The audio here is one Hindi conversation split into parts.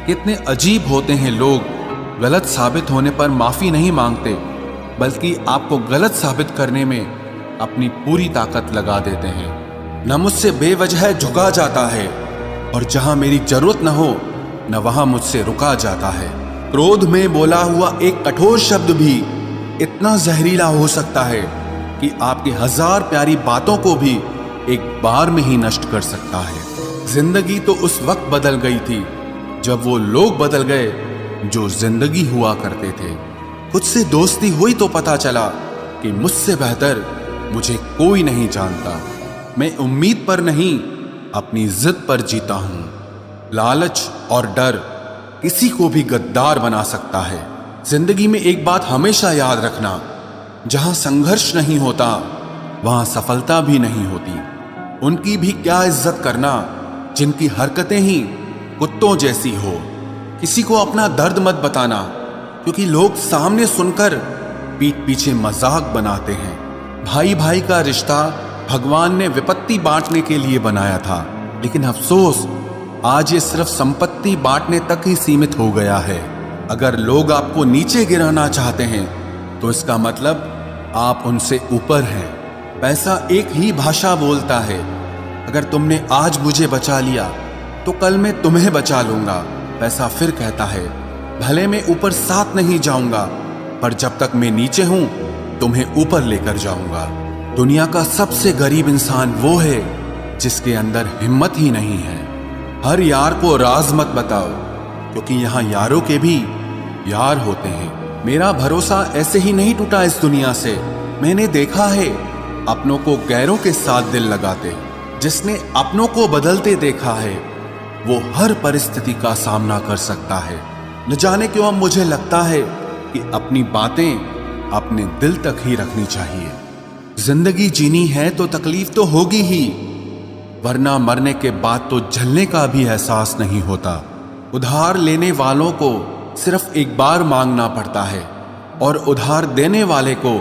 कितने अजीब होते हैं लोग। गलत साबित होने पर माफी नहीं मांगते, बल्कि आपको गलत साबित करने में अपनी पूरी ताकत लगा देते हैं। न मुझसे बेवजह झुका जाता है, और जहां मेरी जरूरत न हो न वहां मुझसे रुका जाता है। क्रोध में बोला हुआ एक कठोर शब्द भी इतना जहरीला हो सकता है कि आपकी 1000 प्यारी बातों को भी एक बार में ही नष्ट कर सकता है। जिंदगी तो उस वक्त बदल गई थी जब वो लोग बदल गए जो जिंदगी हुआ करते थे। खुद से दोस्ती हुई तो पता चला कि मुझसे बेहतर मुझे कोई नहीं जानता। मैं उम्मीद पर नहीं, अपनी जिद पर जीता हूं। लालच और डर किसी को भी गद्दार बना सकता है। जिंदगी में एक बात हमेशा याद रखना, जहां संघर्ष नहीं होता वहां सफलता भी नहीं होती। उनकी भी क्या इज्जत करना जिनकी हरकतें ही कुत्तों जैसी हो। किसी को अपना दर्द मत बताना, क्योंकि लोग सामने सुनकर पीठ पीछे मजाक बनाते हैं। भाई भाई का रिश्ता भगवान ने विपत्ति बांटने के लिए बनाया था, लेकिन अफसोस आज ये सिर्फ संपत्ति बांटने तक ही सीमित हो गया है। अगर लोग आपको नीचे गिराना चाहते हैं तो इसका मतलब आप उनसे ऊपर हैं। पैसा एक ही भाषा बोलता है। अगर तुमने आज मुझे बचा लिया तो कल मैं तुम्हें बचा लूंगा। पैसा फिर कहता है, भले मैं ऊपर साथ नहीं जाऊंगा, पर जब तक मैं नीचे हूं तुम्हें ऊपर लेकर जाऊंगा। दुनिया का सबसे गरीब इंसान वो है जिसके अंदर हिम्मत ही नहीं है। हर यार को राज मत बताओ, क्योंकि यहाँ यारों के भी यार होते हैं। मेरा भरोसा ऐसे ही नहीं टूटा इस दुनिया से। मैंने देखा है अपनों को गैरों के साथ दिल लगाते। जिसने अपनों को बदलते देखा है वो हर परिस्थिति का सामना कर सकता है। न जाने क्यों अब मुझे लगता है कि अपनी बातें अपने दिल तक ही रखनी चाहिए। जिंदगी जीनी है तो तकलीफ तो होगी ही, वरना मरने के बाद तो जलने का भी एहसास नहीं होता। उधार लेने वालों को सिर्फ एक बार मांगना पड़ता है, और उधार देने वाले को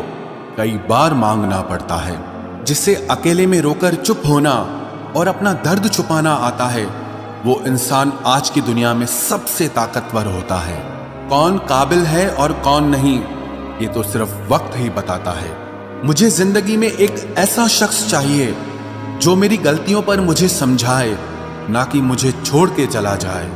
कई बार मांगना पड़ता है। जिसे अकेले में रोकर चुप होना और अपना दर्द छुपाना आता है, वो इंसान आज की दुनिया में सबसे ताकतवर होता है। कौन काबिल है और कौन नहीं, ये तो सिर्फ वक्त ही बताता है। मुझे जिंदगी में एक ऐसा शख्स चाहिए जो मेरी गलतियों पर मुझे समझाए, ना कि मुझे छोड़ के चला जाए।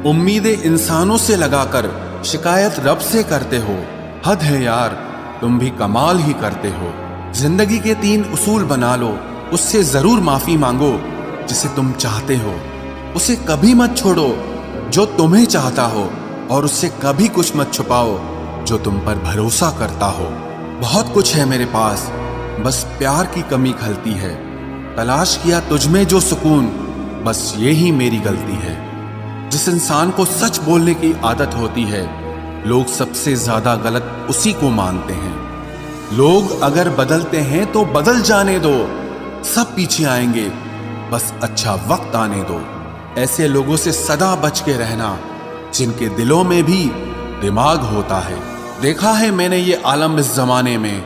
उम्मीदें इंसानों से लगाकर शिकायत रब से करते हो। हद है यार, तुम भी कमाल ही करते हो। जिंदगी के 3 उसूल बना लो। उससे जरूर माफी मांगो जिसे तुम चाहते हो। उसे कभी मत छोड़ो जो तुम्हें चाहता हो, और उससे कभी कुछ मत छुपाओ जो तुम पर भरोसा करता हो। बहुत कुछ है मेरे पास, बस प्यार की कमी खलती है। तलाश किया तुझमें जो सुकून, बस ये ही मेरी गलती है। जिस इंसान को सच बोलने की आदत होती है, लोग सबसे ज्यादा गलत उसी को मानते हैं। लोग अगर बदलते हैं तो बदल जाने दो, सब पीछे आएंगे, बस अच्छा वक्त आने दो। ऐसे लोगों से सदा बच के रहना जिनके दिलों में भी दिमाग होता है। देखा है मैंने ये आलम इस जमाने में,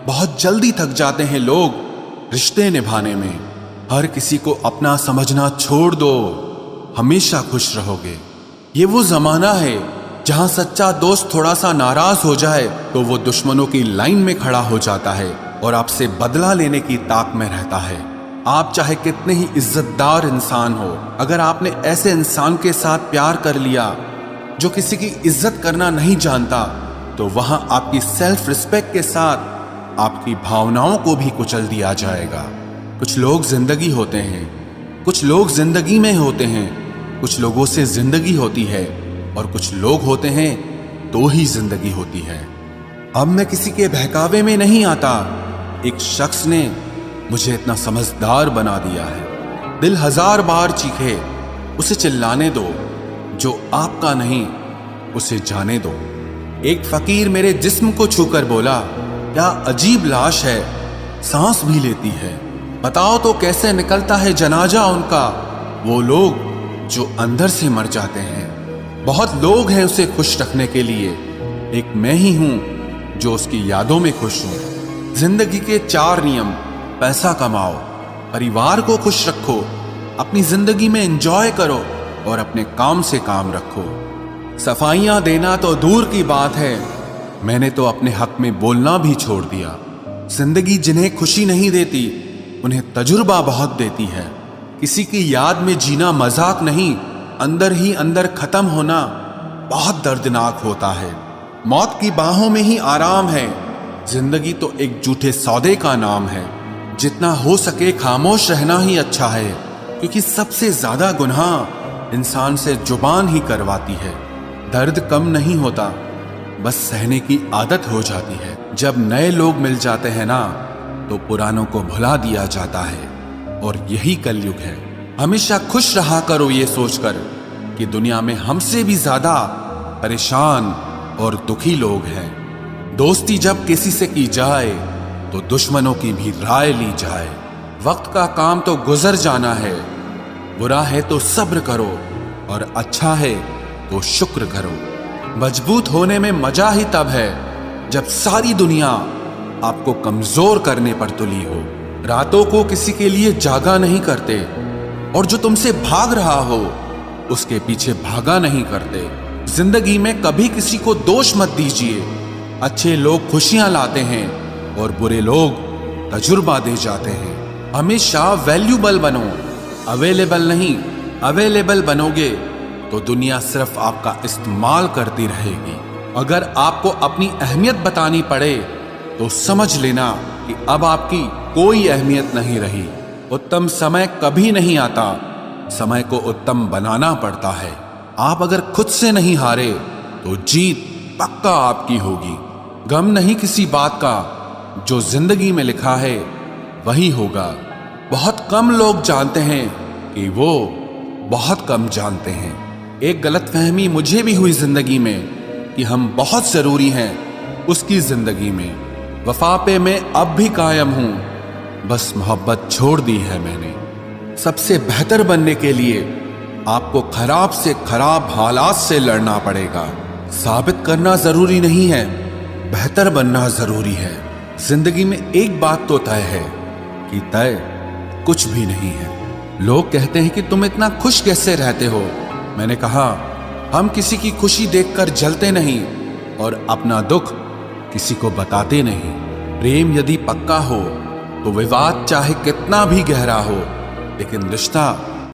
बहुत जल्दी थक जाते हैं लोग रिश्ते निभाने में। हर किसी को अपना समझना छोड़ दो, हमेशा खुश रहोगे। ये वो जमाना है जहां सच्चा दोस्त थोड़ा सा नाराज हो जाए तो वो दुश्मनों की लाइन में खड़ा हो जाता है और आपसे बदला लेने की ताक में रहता है। आप चाहे कितने ही इज्जतदार इंसान हो, अगर आपने ऐसे इंसान के साथ प्यार कर लिया जो किसी की इज्जत करना नहीं जानता, तो वहां आपकी सेल्फ रिस्पेक्ट के साथ आपकी भावनाओं को भी कुचल दिया जाएगा। कुछ लोग जिंदगी होते हैं, कुछ लोग जिंदगी में होते हैं, कुछ लोगों से जिंदगी होती है, और कुछ लोग होते हैं तो ही जिंदगी होती है। अब मैं किसी के बहकावे में नहीं आता। एक शख्स ने मुझे इतना समझदार बना दिया है। दिल 1000 बार चीखे, उसे चिल्लाने दो। जो आपका नहीं उसे जाने दो। एक फकीर मेरे जिस्म को छूकर बोला, क्या अजीब लाश है, सांस भी लेती है। बताओ तो कैसे निकलता है जनाजा उनका, वो लोग जो अंदर से मर जाते हैं। बहुत लोग हैं उसे खुश रखने के लिए, एक मैं ही हूं जो उसकी यादों में खुश हूं। जिंदगी के 4 नियम: पैसा कमाओ, परिवार को खुश रखो, अपनी जिंदगी में एंजॉय करो, और अपने काम से काम रखो। सफाइयां देना तो दूर की बात है, मैंने तो अपने हक में बोलना भी छोड़ दिया। जिंदगी जिन्हें खुशी नहीं देती उन्हें तजुर्बा बहुत देती है। किसी की याद में जीना मजाक नहीं, अंदर ही अंदर खत्म होना बहुत दर्दनाक होता है। मौत की बाहों में ही आराम है। जिंदगी तो एक झूठे सौदे का नाम है। जितना हो सके खामोश रहना ही अच्छा है, क्योंकि सबसे ज्यादा गुनाह इंसान से जुबान ही करवाती है। दर्द कम नहीं होता, बस सहने की आदत हो जाती है। जब नए लोग मिल जाते हैं ना, तो पुरानों को भुला दिया जाता है, और यही कलयुग है। हमेशा खुश रहा करो ये सोचकर कि दुनिया में हमसे भी ज्यादा परेशान और दुखी लोग हैं। दोस्ती जब किसी से की जाए तो दुश्मनों की भी राय ली जाए। वक्त का काम तो गुजर जाना है, बुरा है तो सब्र करो और अच्छा है तो शुक्र करो। मजबूत होने में मजा ही तब है जब सारी दुनिया आपको कमजोर करने पर तुली हो। रातों को किसी के लिए जागा नहीं करते, और जो तुमसे भाग रहा हो उसके पीछे भागा नहीं करते। जिंदगी में कभी किसी को दोष मत दीजिए। अच्छे लोग खुशियां लाते हैं और बुरे लोग तजुर्बा दे जाते हैं। हमेशा वैल्यूबल बनो, अवेलेबल नहीं। अवेलेबल बनोगे तो दुनिया सिर्फ आपका इस्तेमाल करती रहेगी। अगर आपको अपनी अहमियत बतानी पड़े तो समझ लेना कि अब आपकी कोई अहमियत नहीं रही। उत्तम समय कभी नहीं आता, समय को उत्तम बनाना पड़ता है। आप अगर खुद से नहीं हारे तो जीत पक्का आपकी होगी। गम नहीं किसी बात का, जो जिंदगी में लिखा है वही होगा। बहुत कम लोग जानते हैं कि वो बहुत कम जानते हैं। एक गलतफहमी मुझे भी हुई जिंदगी में कि हम बहुत जरूरी हैं उसकी जिंदगी में। वफा पे मैं अब भी कायम हूं, बस मोहब्बत छोड़ दी है मैंने। सबसे बेहतर बनने के लिए आपको खराब से खराब हालात से लड़ना पड़ेगा। साबित करना जरूरी नहीं है, बेहतर बनना जरूरी है। जिंदगी में एक बात तो तय है कि तय कुछ भी नहीं है। लोग कहते हैं कि तुम इतना खुश कैसे रहते हो। मैंने कहा, हम किसी की खुशी देखकर जलते नहीं और अपना दुख किसी को बताते नहीं। प्रेम यदि पक्का हो तो विवाद चाहे कितना भी गहरा हो, लेकिन रिश्ता